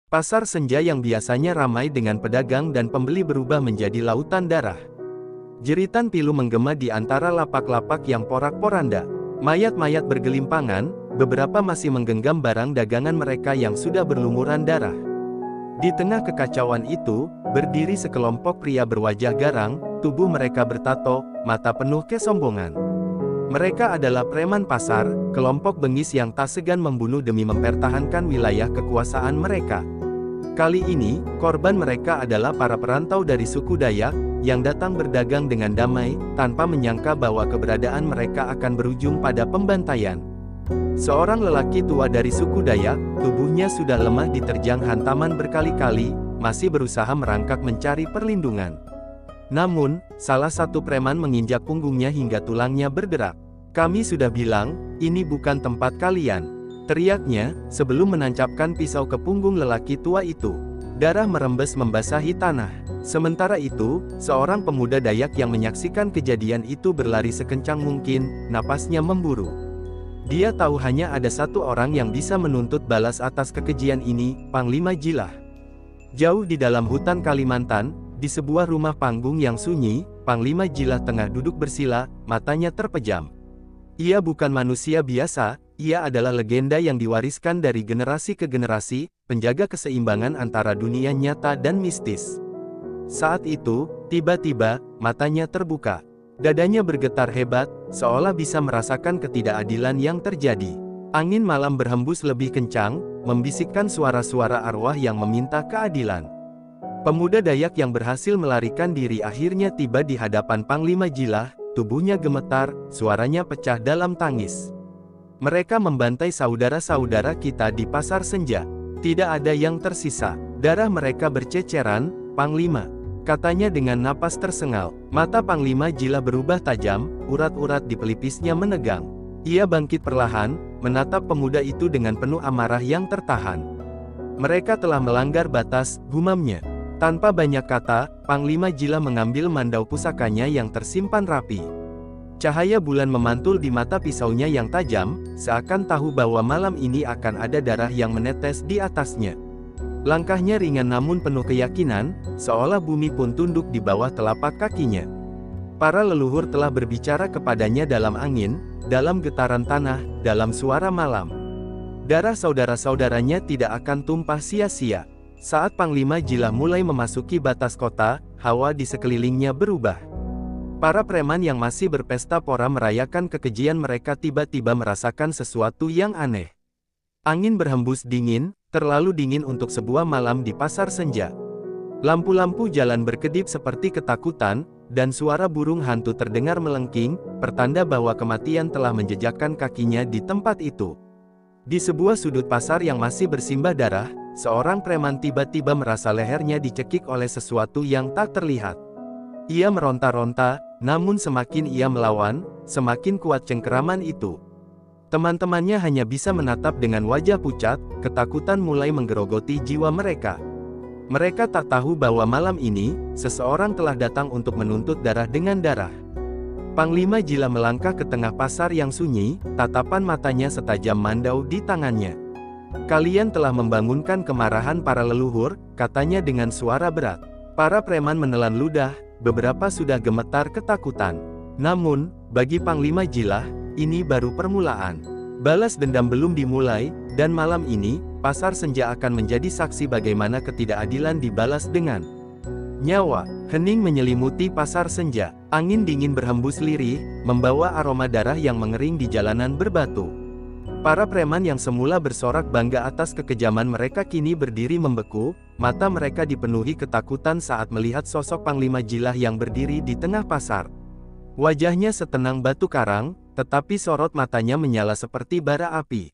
Pasar senja yang biasanya ramai dengan pedagang dan pembeli berubah menjadi lautan darah. Jeritan pilu menggema di antara lapak-lapak yang porak-poranda. Mayat-mayat bergelimpangan, beberapa masih menggenggam barang dagangan mereka yang sudah berlumuran darah. Di tengah kekacauan itu, berdiri sekelompok pria berwajah garang, tubuh mereka bertato, mata penuh kesombongan. Mereka adalah preman pasar, kelompok bengis yang tak segan membunuh demi mempertahankan wilayah kekuasaan mereka. Kali ini, korban mereka adalah para perantau dari suku Dayak, yang datang berdagang dengan damai, tanpa menyangka bahwa keberadaan mereka akan berujung pada pembantaian. Seorang lelaki tua dari suku Dayak, tubuhnya sudah lemah diterjang hantaman berkali-kali, masih berusaha merangkak mencari perlindungan. Namun, salah satu preman menginjak punggungnya hingga tulangnya berderak. "Kami sudah bilang, ini bukan tempat kalian," teriaknya, sebelum menancapkan pisau ke punggung lelaki tua itu. Darah merembes membasahi tanah. Sementara itu, seorang pemuda Dayak yang menyaksikan kejadian itu berlari sekencang mungkin, napasnya memburu. Dia tahu hanya ada satu orang yang bisa menuntut balas atas kekejian ini, Panglima Jilah. Jauh di dalam hutan Kalimantan, di sebuah rumah panggung yang sunyi, Panglima Jilah tengah duduk bersila, matanya terpejam. Ia bukan manusia biasa, ia adalah legenda yang diwariskan dari generasi ke generasi, penjaga keseimbangan antara dunia nyata dan mistis. Saat itu, tiba-tiba, matanya terbuka. Dadanya bergetar hebat, seolah bisa merasakan ketidakadilan yang terjadi. Angin malam berhembus lebih kencang, membisikkan suara-suara arwah yang meminta keadilan. Pemuda Dayak yang berhasil melarikan diri akhirnya tiba di hadapan Panglima Jilah, tubuhnya gemetar, suaranya pecah dalam tangis. "Mereka membantai saudara-saudara kita di pasar senja. Tidak ada yang tersisa. Darah mereka berceceran, Panglima," katanya dengan napas tersengal. Mata Panglima Jilah berubah tajam, urat-urat di pelipisnya menegang. Ia bangkit perlahan, menatap pemuda itu dengan penuh amarah yang tertahan. "Mereka telah melanggar batas," gumamnya. Tanpa banyak kata, Panglima Jilah mengambil mandau pusakanya yang tersimpan rapi. Cahaya bulan memantul di mata pisaunya yang tajam, seakan tahu bahwa malam ini akan ada darah yang menetes di atasnya. Langkahnya ringan namun penuh keyakinan, seolah bumi pun tunduk di bawah telapak kakinya. Para leluhur telah berbicara kepadanya dalam angin, dalam getaran tanah, dalam suara malam. Darah saudara-saudaranya tidak akan tumpah sia-sia. Saat Panglima Jilah mulai memasuki batas kota, hawa di sekelilingnya berubah. Para preman yang masih berpesta pora merayakan kekejian mereka tiba-tiba merasakan sesuatu yang aneh. Angin berhembus dingin, terlalu dingin untuk sebuah malam di pasar senja. Lampu-lampu jalan berkedip seperti ketakutan, dan suara burung hantu terdengar melengking, pertanda bahwa kematian telah menjejakkan kakinya di tempat itu. Di sebuah sudut pasar yang masih bersimbah darah, seorang preman tiba-tiba merasa lehernya dicekik oleh sesuatu yang tak terlihat. Ia meronta-ronta, namun semakin ia melawan, semakin kuat cengkeraman itu. Teman-temannya hanya bisa menatap dengan wajah pucat, ketakutan mulai menggerogoti jiwa mereka. Mereka tak tahu bahwa malam ini, seseorang telah datang untuk menuntut darah dengan darah. Panglima Jilah melangkah ke tengah pasar yang sunyi, tatapan matanya setajam mandau di tangannya. "Kalian telah membangunkan kemarahan para leluhur," katanya dengan suara berat. Para preman menelan ludah, beberapa sudah gemetar ketakutan. Namun, bagi Panglima Jilah, ini baru permulaan. Balas dendam belum dimulai, dan malam ini, pasar senja akan menjadi saksi bagaimana ketidakadilan dibalas dengan nyawa. Hening menyelimuti pasar senja. Angin dingin berhembus lirih, membawa aroma darah yang mengering di jalanan berbatu. Para preman yang semula bersorak bangga atas kekejaman mereka kini berdiri membeku, mata mereka dipenuhi ketakutan saat melihat sosok Panglima Jilah yang berdiri di tengah pasar. Wajahnya setenang batu karang, tetapi sorot matanya menyala seperti bara api.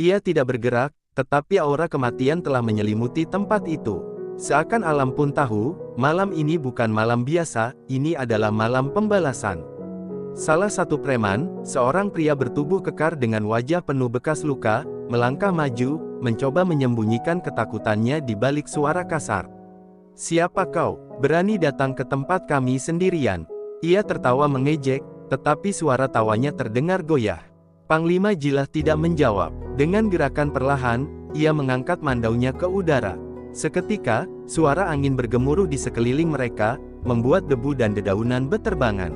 Ia tidak bergerak, tetapi aura kematian telah menyelimuti tempat itu. Seakan alam pun tahu, malam ini bukan malam biasa, ini adalah malam pembalasan. Salah satu preman, seorang pria bertubuh kekar dengan wajah penuh bekas luka, melangkah maju, mencoba menyembunyikan ketakutannya di balik suara kasar. "Siapa kau, berani datang ke tempat kami sendirian?" Ia tertawa mengejek, tetapi suara tawanya terdengar goyah. Panglima Jilah tidak menjawab. Dengan gerakan perlahan, ia mengangkat mandaunya ke udara. Seketika, suara angin bergemuruh di sekeliling mereka, membuat debu dan dedaunan beterbangan.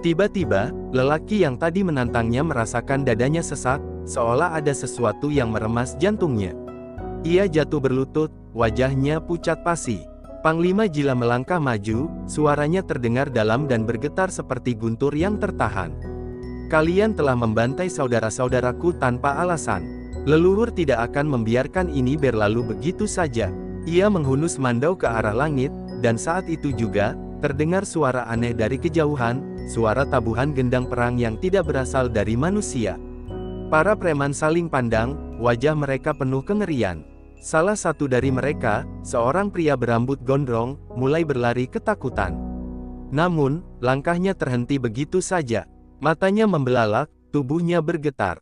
Tiba-tiba, lelaki yang tadi menantangnya merasakan dadanya sesak, seolah ada sesuatu yang meremas jantungnya. Ia jatuh berlutut, wajahnya pucat pasi. Panglima Jila melangkah maju, suaranya terdengar dalam dan bergetar seperti guntur yang tertahan. Kalian telah membantai saudara-saudaraku tanpa alasan. Leluhur tidak akan membiarkan ini berlalu begitu saja. Ia menghunus mandau ke arah langit, dan saat itu juga, terdengar suara aneh dari kejauhan, suara tabuhan gendang perang yang tidak berasal dari manusia. Para preman saling pandang, wajah mereka penuh kengerian. Salah satu dari mereka, seorang pria berambut gondrong, mulai berlari ketakutan. Namun, langkahnya terhenti begitu saja. Matanya membelalak, tubuhnya bergetar.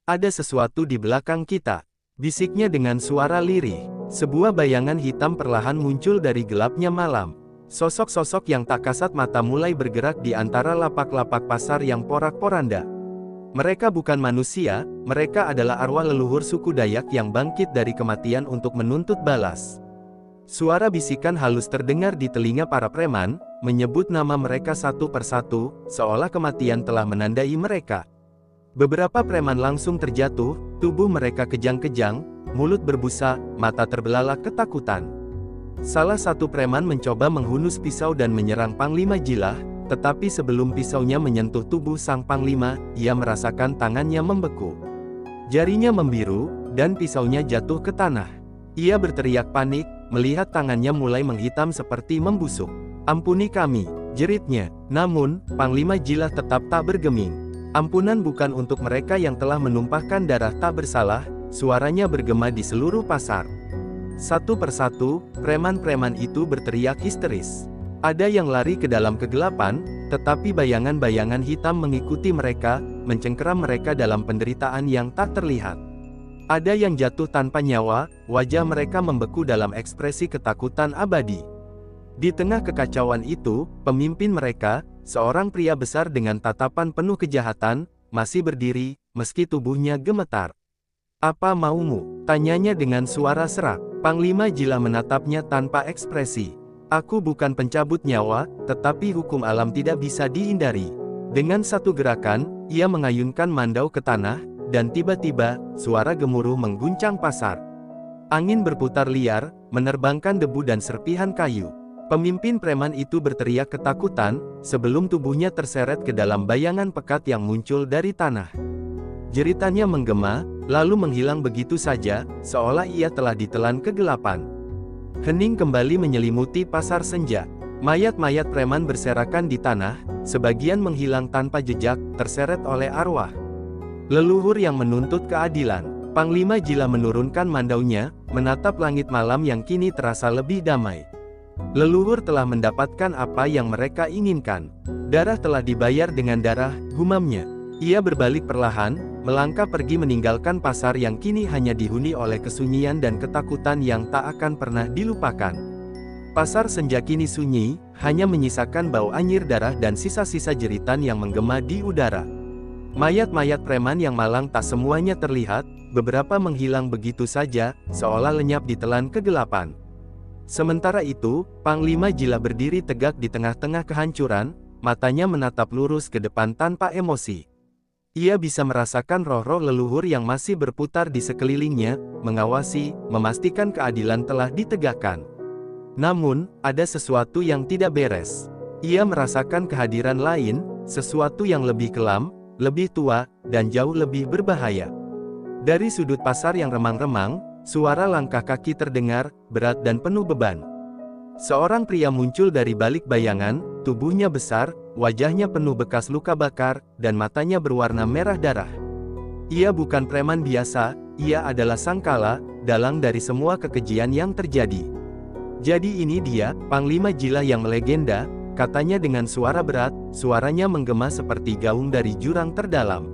Ada sesuatu di belakang kita, bisiknya dengan suara lirih. Sebuah bayangan hitam perlahan muncul dari gelapnya malam. Sosok-sosok yang tak kasat mata mulai bergerak di antara lapak-lapak pasar yang porak-poranda. Mereka bukan manusia, mereka adalah arwah leluhur suku Dayak yang bangkit dari kematian untuk menuntut balas. Suara bisikan halus terdengar di telinga para preman, menyebut nama mereka satu persatu, seolah kematian telah menandai mereka. Beberapa preman langsung terjatuh, tubuh mereka kejang-kejang, mulut berbusa, mata terbelalak ketakutan. Salah satu preman mencoba menghunus pisau dan menyerang Panglima Jila, tetapi sebelum pisaunya menyentuh tubuh sang panglima, ia merasakan tangannya membeku. Jarinya membiru, dan pisaunya jatuh ke tanah. Ia berteriak panik, melihat tangannya mulai menghitam seperti membusuk. "Ampuni kami," jeritnya. Namun, Panglima Jila tetap tak bergeming. "Ampunan bukan untuk mereka yang telah menumpahkan darah tak bersalah," suaranya bergema di seluruh pasar. Satu persatu, preman-preman itu berteriak histeris. Ada yang lari ke dalam kegelapan, tetapi bayangan-bayangan hitam mengikuti mereka, mencengkeram mereka dalam penderitaan yang tak terlihat. Ada yang jatuh tanpa nyawa, wajah mereka membeku dalam ekspresi ketakutan abadi. Di tengah kekacauan itu, pemimpin mereka, seorang pria besar dengan tatapan penuh kejahatan, masih berdiri, meski tubuhnya gemetar. "Apa maumu?" tanyanya dengan suara serak. Panglima Jila menatapnya tanpa ekspresi. "Aku bukan pencabut nyawa, tetapi hukum alam tidak bisa dihindari." Dengan satu gerakan, ia mengayunkan mandau ke tanah, dan tiba-tiba, suara gemuruh mengguncang pasar. Angin berputar liar, menerbangkan debu dan serpihan kayu. Pemimpin preman itu berteriak ketakutan, sebelum tubuhnya terseret ke dalam bayangan pekat yang muncul dari tanah. Jeritannya menggema, lalu menghilang begitu saja, seolah ia telah ditelan kegelapan. Hening kembali menyelimuti pasar senja. Mayat-mayat preman berserakan di tanah, sebagian menghilang tanpa jejak, terseret oleh arwah leluhur yang menuntut keadilan. Panglima Jila menurunkan mandaunya, menatap langit malam yang kini terasa lebih damai. Leluhur telah mendapatkan apa yang mereka inginkan. Darah telah dibayar dengan darah, gumamnya. Ia berbalik perlahan, melangkah pergi meninggalkan pasar yang kini hanya dihuni oleh kesunyian dan ketakutan yang tak akan pernah dilupakan. Pasar senja kini sunyi, hanya menyisakan bau anyir darah dan sisa-sisa jeritan yang menggema di udara. Mayat-mayat preman yang malang tak semuanya terlihat, beberapa menghilang begitu saja, seolah lenyap ditelan kegelapan. Sementara itu, Panglima Jila berdiri tegak di tengah-tengah kehancuran, matanya menatap lurus ke depan tanpa emosi. Ia bisa merasakan roh-roh leluhur yang masih berputar di sekelilingnya, mengawasi, memastikan keadilan telah ditegakkan. Namun, ada sesuatu yang tidak beres. Ia merasakan kehadiran lain, sesuatu yang lebih kelam, lebih tua, dan jauh lebih berbahaya. Dari sudut pasar yang remang-remang, suara langkah kaki terdengar, berat dan penuh beban. Seorang pria muncul dari balik bayangan, tubuhnya besar, wajahnya penuh bekas luka bakar, dan matanya berwarna merah darah. Ia bukan preman biasa, ia adalah Sangkala, dalang dari semua kekejian yang terjadi. "Jadi ini dia, Panglima Jila yang melegenda," katanya dengan suara berat, suaranya menggema seperti gaung dari jurang terdalam.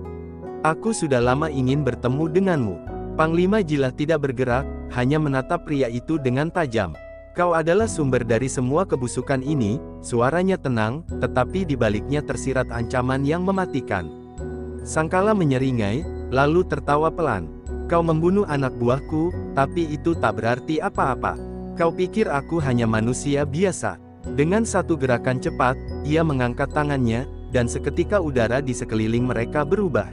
"Aku sudah lama ingin bertemu denganmu." Panglima Jila tidak bergerak, hanya menatap pria itu dengan tajam. "Kau adalah sumber dari semua kebusukan ini," suaranya tenang, tetapi di baliknya tersirat ancaman yang mematikan. Sangkala menyeringai, lalu tertawa pelan. Kau membunuh anak buahku, tapi itu tak berarti apa-apa. Kau pikir aku hanya manusia biasa? Dengan satu gerakan cepat, ia mengangkat tangannya, dan seketika udara di sekeliling mereka berubah.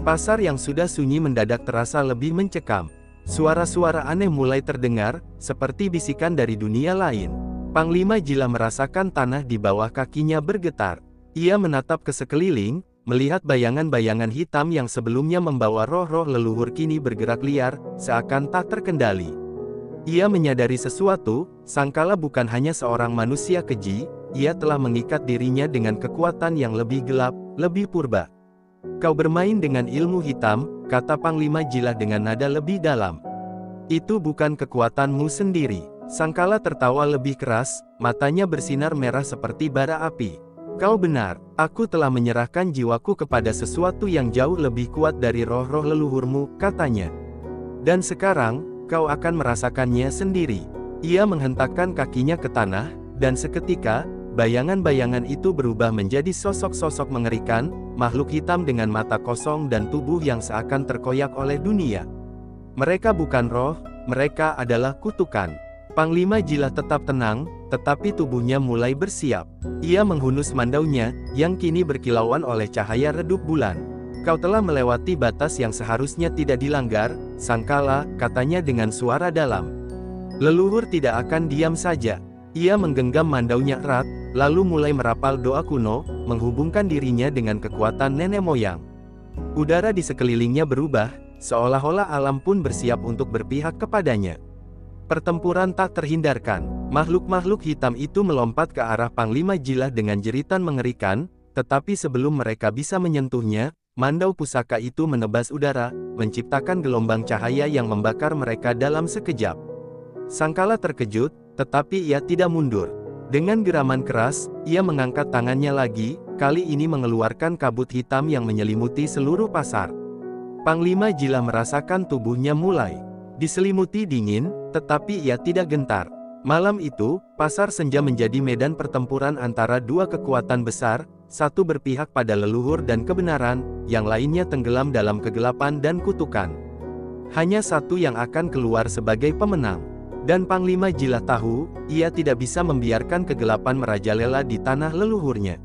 Pasar yang sudah sunyi mendadak terasa lebih mencekam. Suara-suara aneh mulai terdengar, seperti bisikan dari dunia lain. Panglima Jila merasakan tanah di bawah kakinya bergetar. Ia menatap ke sekeliling, melihat bayangan-bayangan hitam yang sebelumnya membawa roh-roh leluhur kini bergerak liar, seakan tak terkendali. Ia menyadari sesuatu, Sangkala bukan hanya seorang manusia keji, ia telah mengikat dirinya dengan kekuatan yang lebih gelap, lebih purba. Kau bermain dengan ilmu hitam, kata Panglima Jila dengan nada lebih dalam. Itu bukan kekuatanmu sendiri. Sangkala tertawa lebih keras, matanya bersinar merah seperti bara api. Kau benar, aku telah menyerahkan jiwaku kepada sesuatu yang jauh lebih kuat dari roh-roh leluhurmu, katanya. Dan sekarang, kau akan merasakannya sendiri. Ia menghentakkan kakinya ke tanah, dan seketika, bayangan-bayangan itu berubah menjadi sosok-sosok mengerikan, makhluk hitam dengan mata kosong dan tubuh yang seakan terkoyak oleh dunia. Mereka bukan roh, mereka adalah kutukan. Panglima Jila tetap tenang, tetapi tubuhnya mulai bersiap. Ia menghunus mandaunya, yang kini berkilauan oleh cahaya redup bulan. Kau telah melewati batas yang seharusnya tidak dilanggar, Sangkala, katanya dengan suara dalam. Leluhur tidak akan diam saja. Ia menggenggam mandaunya erat, lalu mulai merapal doa kuno, menghubungkan dirinya dengan kekuatan nenek moyang. Udara di sekelilingnya berubah, seolah-olah alam pun bersiap untuk berpihak kepadanya. Pertempuran tak terhindarkan. Makhluk-makhluk hitam itu melompat ke arah Panglima Jila dengan jeritan mengerikan, tetapi sebelum mereka bisa menyentuhnya, mandau pusaka itu menebas udara, menciptakan gelombang cahaya yang membakar mereka dalam sekejap. Sangkala terkejut, tetapi ia tidak mundur. Dengan geraman keras, ia mengangkat tangannya lagi, kali ini mengeluarkan kabut hitam yang menyelimuti seluruh pasar. Panglima Jila merasakan tubuhnya mulai diselimuti dingin, tetapi ia tidak gentar. Malam itu, pasar senja menjadi medan pertempuran antara dua kekuatan besar, satu berpihak pada leluhur dan kebenaran, yang lainnya tenggelam dalam kegelapan dan kutukan. Hanya satu yang akan keluar sebagai pemenang. Dan Panglima Jila tahu, ia tidak bisa membiarkan kegelapan merajalela di tanah leluhurnya.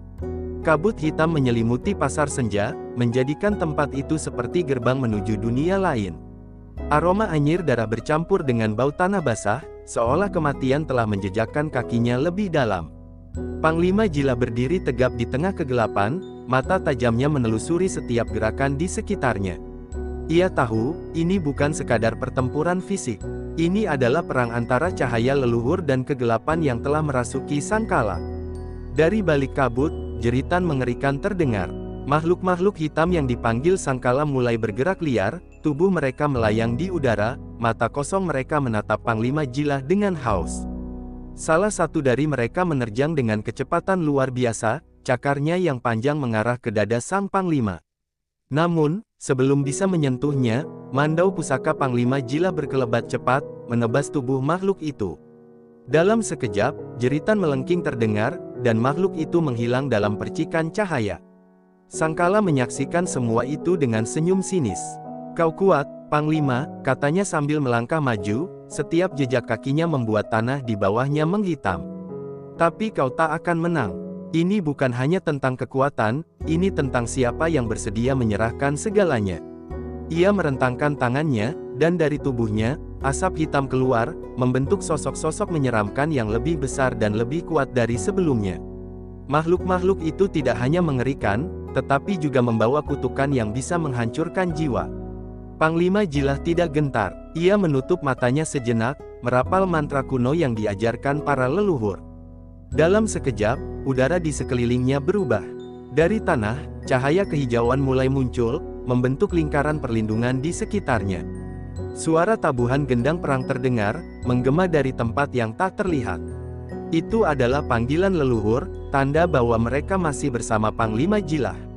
Kabut hitam menyelimuti pasar senja, menjadikan tempat itu seperti gerbang menuju dunia lain. Aroma anyir darah bercampur dengan bau tanah basah, seolah kematian telah menjejakkan kakinya lebih dalam. Panglima Jila berdiri tegap di tengah kegelapan, mata tajamnya menelusuri setiap gerakan di sekitarnya. Ia tahu, ini bukan sekadar pertempuran fisik. Ini adalah perang antara cahaya leluhur dan kegelapan yang telah merasuki Sangkala. Dari balik kabut, jeritan mengerikan terdengar. Makhluk-makhluk hitam yang dipanggil Sangkala mulai bergerak liar, tubuh mereka melayang di udara, mata kosong mereka menatap Panglima Jila dengan haus. Salah satu dari mereka menerjang dengan kecepatan luar biasa, cakarnya yang panjang mengarah ke dada sang Panglima. Namun, sebelum bisa menyentuhnya, mandau pusaka Panglima Jila berkelebat cepat, menebas tubuh makhluk itu. Dalam sekejap, jeritan melengking terdengar, dan makhluk itu menghilang dalam percikan cahaya. Sangkala menyaksikan semua itu dengan senyum sinis. Kau kuat, Panglima, katanya sambil melangkah maju, setiap jejak kakinya membuat tanah di bawahnya menghitam. Tapi kau tak akan menang. Ini bukan hanya tentang kekuatan, ini tentang siapa yang bersedia menyerahkan segalanya. Ia merentangkan tangannya, dan dari tubuhnya, asap hitam keluar, membentuk sosok-sosok menyeramkan yang lebih besar dan lebih kuat dari sebelumnya. Makhluk-makhluk itu tidak hanya mengerikan, tetapi juga membawa kutukan yang bisa menghancurkan jiwa. Panglima Jila tidak gentar. Ia menutup matanya sejenak, merapal mantra kuno yang diajarkan para leluhur. Dalam sekejap, udara di sekelilingnya berubah. Dari tanah, cahaya kehijauan mulai muncul, membentuk lingkaran perlindungan di sekitarnya. Suara tabuhan gendang perang terdengar, menggema dari tempat yang tak terlihat. Itu adalah panggilan leluhur, tanda bahwa mereka masih bersama Panglima Jila.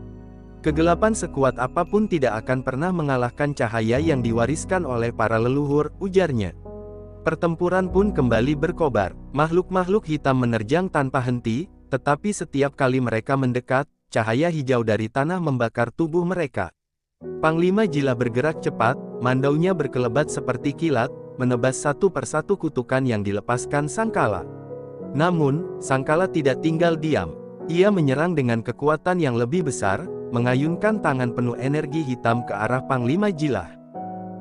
Kegelapan sekuat apapun tidak akan pernah mengalahkan cahaya yang diwariskan oleh para leluhur, ujarnya. Pertempuran pun kembali berkobar. Makhluk-makhluk hitam menerjang tanpa henti, tetapi setiap kali mereka mendekat, cahaya hijau dari tanah membakar tubuh mereka. Panglima Jila bergerak cepat, mandaunya berkelebat seperti kilat, menebas satu persatu kutukan yang dilepaskan Sangkala. Namun, Sangkala tidak tinggal diam. Ia menyerang dengan kekuatan yang lebih besar, mengayunkan tangan penuh energi hitam ke arah Panglima Jila.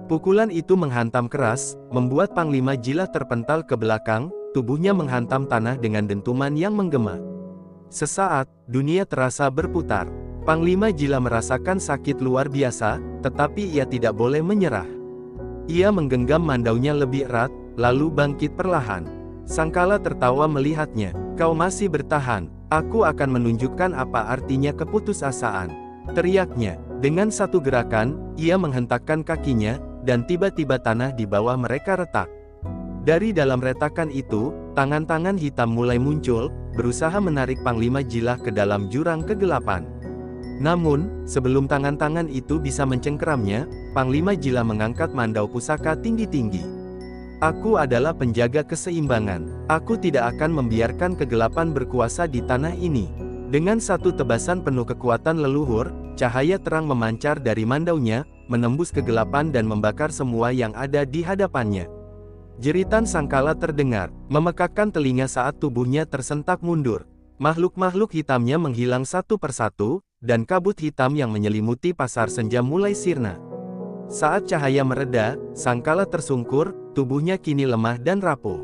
Pukulan itu menghantam keras, membuat Panglima Jila terpental ke belakang, tubuhnya menghantam tanah dengan dentuman yang menggema. Sesaat, dunia terasa berputar. Panglima Jila merasakan sakit luar biasa, tetapi ia tidak boleh menyerah. Ia menggenggam mandaunya lebih erat, lalu bangkit perlahan. Sangkala tertawa melihatnya. "Kau masih bertahan, aku akan menunjukkan apa artinya keputusasaan," teriaknya. Dengan satu gerakan, ia menghentakkan kakinya, dan tiba-tiba tanah di bawah mereka retak. Dari dalam retakan itu, tangan-tangan hitam mulai muncul, berusaha menarik Panglima Jila ke dalam jurang kegelapan. Namun, sebelum tangan-tangan itu bisa mencengkeramnya, Panglima Jila mengangkat mandau pusaka tinggi-tinggi. "Aku adalah penjaga keseimbangan. Aku tidak akan membiarkan kegelapan berkuasa di tanah ini." Dengan satu tebasan penuh kekuatan leluhur, cahaya terang memancar dari mandaunya, menembus kegelapan dan membakar semua yang ada di hadapannya. Jeritan Sangkala terdengar, memekakkan telinga saat tubuhnya tersentak mundur. Makhluk-makhluk hitamnya menghilang satu persatu, dan kabut hitam yang menyelimuti pasar senja mulai sirna. Saat cahaya mereda, Sangkala tersungkur, tubuhnya kini lemah dan rapuh.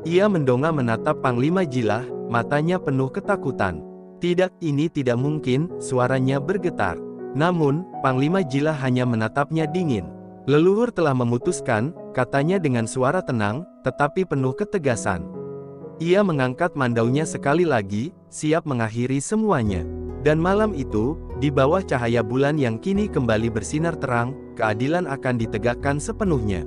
Ia mendongak menatap Panglima Jila, matanya penuh ketakutan. "Tidak, ini tidak mungkin," suaranya bergetar. Namun, Panglima Jila hanya menatapnya dingin. "Leluhur telah memutuskan," katanya dengan suara tenang, tetapi penuh ketegasan. Ia mengangkat mandaunya sekali lagi, siap mengakhiri semuanya. Dan malam itu, di bawah cahaya bulan yang kini kembali bersinar terang, keadilan akan ditegakkan sepenuhnya.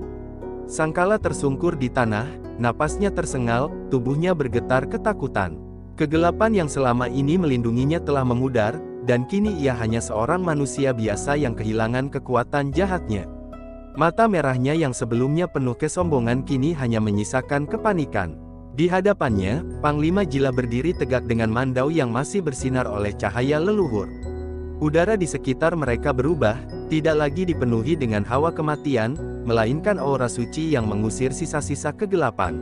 Sangkala tersungkur di tanah, napasnya tersengal, tubuhnya bergetar ketakutan. Kegelapan yang selama ini melindunginya telah memudar, dan kini ia hanya seorang manusia biasa yang kehilangan kekuatan jahatnya. Mata merahnya yang sebelumnya penuh kesombongan kini hanya menyisakan kepanikan. Di hadapannya, Panglima Jila berdiri tegak dengan mandau yang masih bersinar oleh cahaya leluhur. Udara di sekitar mereka berubah, tidak lagi dipenuhi dengan hawa kematian, melainkan aura suci yang mengusir sisa-sisa kegelapan.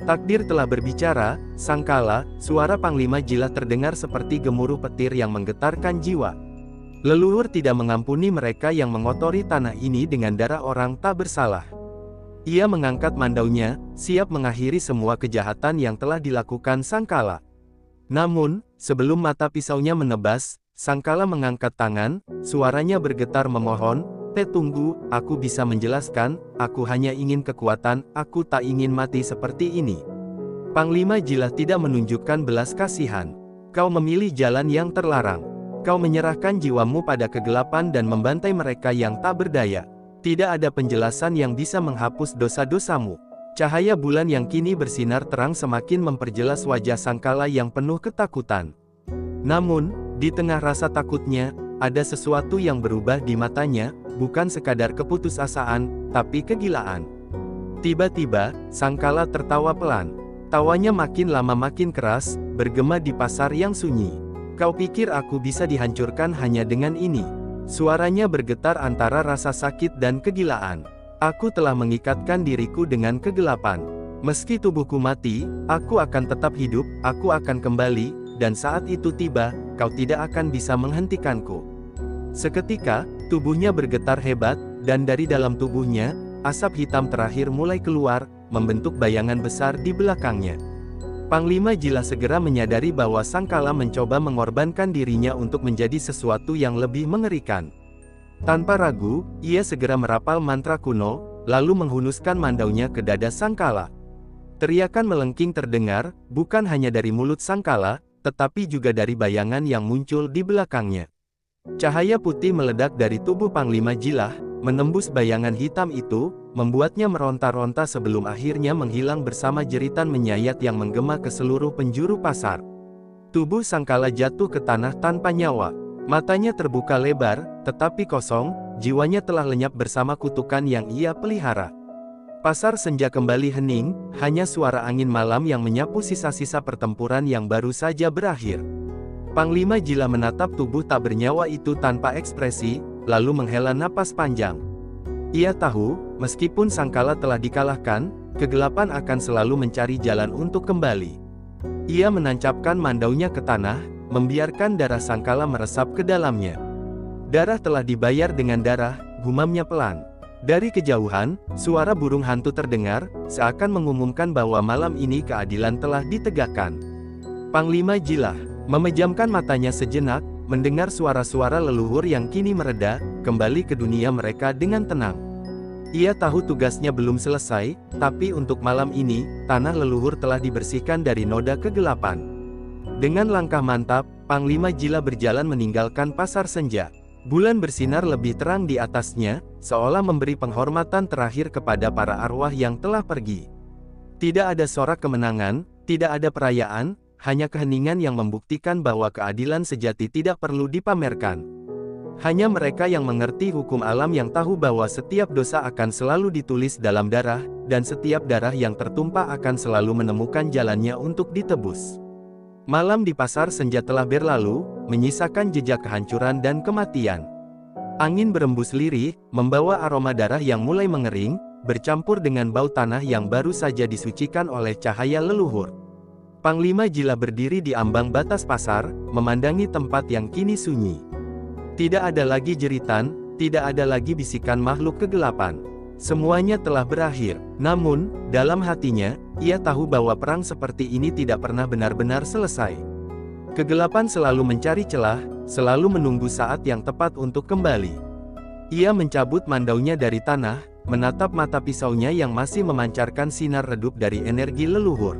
Takdir telah berbicara, Sangkala, suara Panglima Jila terdengar seperti gemuruh petir yang menggetarkan jiwa. Leluhur tidak mengampuni mereka yang mengotori tanah ini dengan darah orang tak bersalah. Ia mengangkat mandaunya, siap mengakhiri semua kejahatan yang telah dilakukan Sangkala. Namun, sebelum mata pisaunya menebas, Sangkala mengangkat tangan, suaranya bergetar memohon, tunggu, aku bisa menjelaskan, aku hanya ingin kekuatan, aku tak ingin mati seperti ini." Panglima Jila tidak menunjukkan belas kasihan. "Kau memilih jalan yang terlarang. Kau menyerahkan jiwamu pada kegelapan dan membantai mereka yang tak berdaya. Tidak ada penjelasan yang bisa menghapus dosa-dosamu." Cahaya bulan yang kini bersinar terang semakin memperjelas wajah Sangkala yang penuh ketakutan. Namun, di tengah rasa takutnya, ada sesuatu yang berubah di matanya, bukan sekadar keputusasaan, tapi kegilaan. Tiba-tiba, Sangkala tertawa pelan. Tawanya makin lama makin keras, bergema di pasar yang sunyi. "Kau pikir aku bisa dihancurkan hanya dengan ini?" Suaranya bergetar antara rasa sakit dan kegilaan. "Aku telah mengikatkan diriku dengan kegelapan. Meski tubuhku mati, aku akan tetap hidup, aku akan kembali, dan saat itu tiba, kau tidak akan bisa menghentikanku." Seketika, tubuhnya bergetar hebat, dan dari dalam tubuhnya, asap hitam terakhir mulai keluar, membentuk bayangan besar di belakangnya. Panglima Jila segera menyadari bahwa Sangkala mencoba mengorbankan dirinya untuk menjadi sesuatu yang lebih mengerikan. Tanpa ragu, ia segera merapal mantra kuno, lalu menghunuskan mandaunya ke dada Sangkala. Teriakan melengking terdengar, bukan hanya dari mulut Sangkala, tetapi juga dari bayangan yang muncul di belakangnya. Cahaya putih meledak dari tubuh Panglima Jila, menembus bayangan hitam itu, membuatnya meronta-ronta sebelum akhirnya menghilang bersama jeritan menyayat yang menggema ke seluruh penjuru pasar. Tubuh Sangkala jatuh ke tanah tanpa nyawa. Matanya terbuka lebar, tetapi kosong, jiwanya telah lenyap bersama kutukan yang ia pelihara. Pasar senja kembali hening, hanya suara angin malam yang menyapu sisa-sisa pertempuran yang baru saja berakhir. Panglima Jila menatap tubuh tak bernyawa itu tanpa ekspresi, lalu menghela napas panjang. Ia tahu, meskipun Sangkala telah dikalahkan, kegelapan akan selalu mencari jalan untuk kembali. Ia menancapkan mandaunya ke tanah, membiarkan darah Sangkala meresap ke dalamnya. Darah telah dibayar dengan darah, gumamnya pelan. Dari kejauhan, suara burung hantu terdengar, seakan mengumumkan bahwa malam ini keadilan telah ditegakkan. Panglima Jilah memejamkan matanya sejenak, mendengar suara-suara leluhur yang kini mereda, kembali ke dunia mereka dengan tenang. Ia tahu tugasnya belum selesai, tapi untuk malam ini, tanah leluhur telah dibersihkan dari noda kegelapan. Dengan langkah mantap, Panglima Jilah berjalan meninggalkan pasar senja. Bulan bersinar lebih terang di atasnya, seolah memberi penghormatan terakhir kepada para arwah yang telah pergi. Tidak ada sorak kemenangan, tidak ada perayaan, hanya keheningan yang membuktikan bahwa keadilan sejati tidak perlu dipamerkan. Hanya mereka yang mengerti hukum alam yang tahu bahwa setiap dosa akan selalu ditulis dalam darah, dan setiap darah yang tertumpah akan selalu menemukan jalannya untuk ditebus. Malam di pasar senja telah berlalu, menyisakan jejak kehancuran dan kematian. Angin berembus lirih, membawa aroma darah yang mulai mengering, bercampur dengan bau tanah yang baru saja disucikan oleh cahaya leluhur. Panglima Jilah berdiri di ambang batas pasar, memandangi tempat yang kini sunyi. Tidak ada lagi jeritan, tidak ada lagi bisikan makhluk kegelapan. Semuanya telah berakhir. Namun, dalam hatinya, ia tahu bahwa perang seperti ini tidak pernah benar-benar selesai. Kegelapan selalu mencari celah, selalu menunggu saat yang tepat untuk kembali. Ia mencabut mandaunya dari tanah, menatap mata pisaunya yang masih memancarkan sinar redup dari energi leluhur.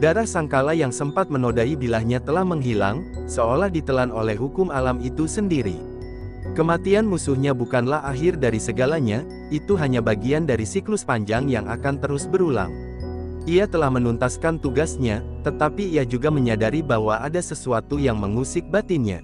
Darah Sangkala yang sempat menodai bilahnya telah menghilang, seolah ditelan oleh hukum alam itu sendiri. Kematian musuhnya bukanlah akhir dari segalanya, itu hanya bagian dari siklus panjang yang akan terus berulang. Ia telah menuntaskan tugasnya, tetapi ia juga menyadari bahwa ada sesuatu yang mengusik batinnya.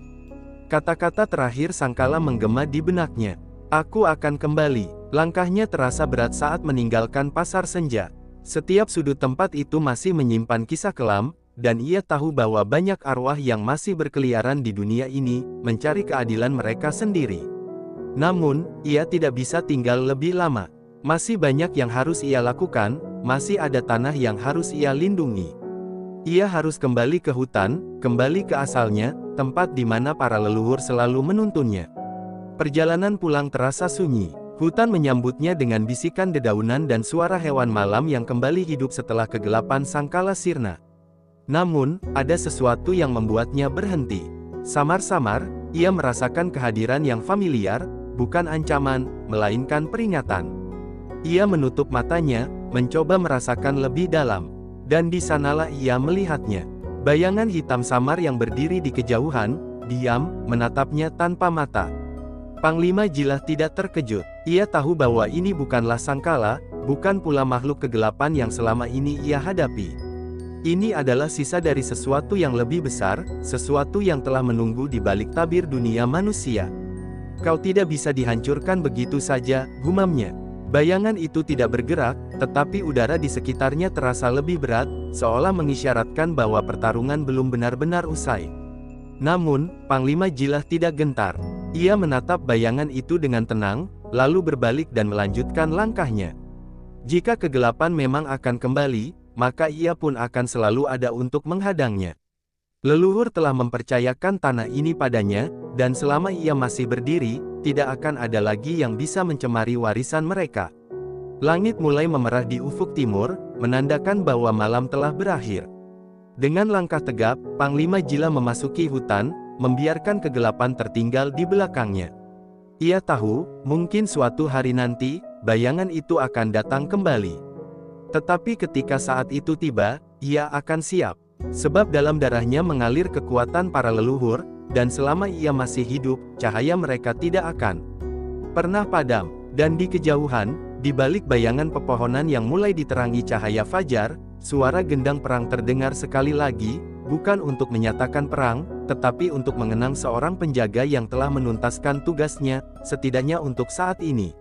Kata-kata terakhir Sangkala menggema di benaknya. Aku akan kembali. Langkahnya terasa berat saat meninggalkan pasar senja. Setiap sudut tempat itu masih menyimpan kisah kelam, dan ia tahu bahwa banyak arwah yang masih berkeliaran di dunia ini, mencari keadilan mereka sendiri. Namun, ia tidak bisa tinggal lebih lama. Masih banyak yang harus ia lakukan, masih ada tanah yang harus ia lindungi. Ia harus kembali ke hutan, kembali ke asalnya, tempat di mana para leluhur selalu menuntunnya. Perjalanan pulang terasa sunyi. Hutan menyambutnya dengan bisikan dedaunan dan suara hewan malam yang kembali hidup setelah kegelapan Sangkala sirna. Namun, ada sesuatu yang membuatnya berhenti. Samar-samar, ia merasakan kehadiran yang familiar, bukan ancaman, melainkan peringatan. Ia menutup matanya, mencoba merasakan lebih dalam. Dan di sanalah ia melihatnya. Bayangan hitam samar yang berdiri di kejauhan, diam, menatapnya tanpa mata. Panglima Jilah tidak terkejut. Ia tahu bahwa ini bukanlah Sangkala, bukan pula makhluk kegelapan yang selama ini ia hadapi. Ini adalah sisa dari sesuatu yang lebih besar, sesuatu yang telah menunggu di balik tabir dunia manusia. Kau tidak bisa dihancurkan begitu saja, gumamnya. Bayangan itu tidak bergerak, tetapi udara di sekitarnya terasa lebih berat, seolah mengisyaratkan bahwa pertarungan belum benar-benar usai. Namun, Panglima Jilah tidak gentar. Ia menatap bayangan itu dengan tenang, lalu berbalik dan melanjutkan langkahnya. Jika kegelapan memang akan kembali, maka ia pun akan selalu ada untuk menghadangnya. Leluhur telah mempercayakan tanah ini padanya, dan selama ia masih berdiri, tidak akan ada lagi yang bisa mencemari warisan mereka. Langit mulai memerah di ufuk timur, menandakan bahwa malam telah berakhir. Dengan langkah tegap, Panglima Jilah memasuki hutan, membiarkan kegelapan tertinggal di belakangnya. Ia tahu, mungkin suatu hari nanti, bayangan itu akan datang kembali. Tetapi ketika saat itu tiba, ia akan siap. Sebab dalam darahnya mengalir kekuatan para leluhur, dan selama ia masih hidup, cahaya mereka tidak akan pernah padam. Dan di kejauhan, di balik bayangan pepohonan yang mulai diterangi cahaya fajar, suara gendang perang terdengar sekali lagi, bukan untuk menyatakan perang, tetapi untuk mengenang seorang penjaga yang telah menuntaskan tugasnya, setidaknya untuk saat ini.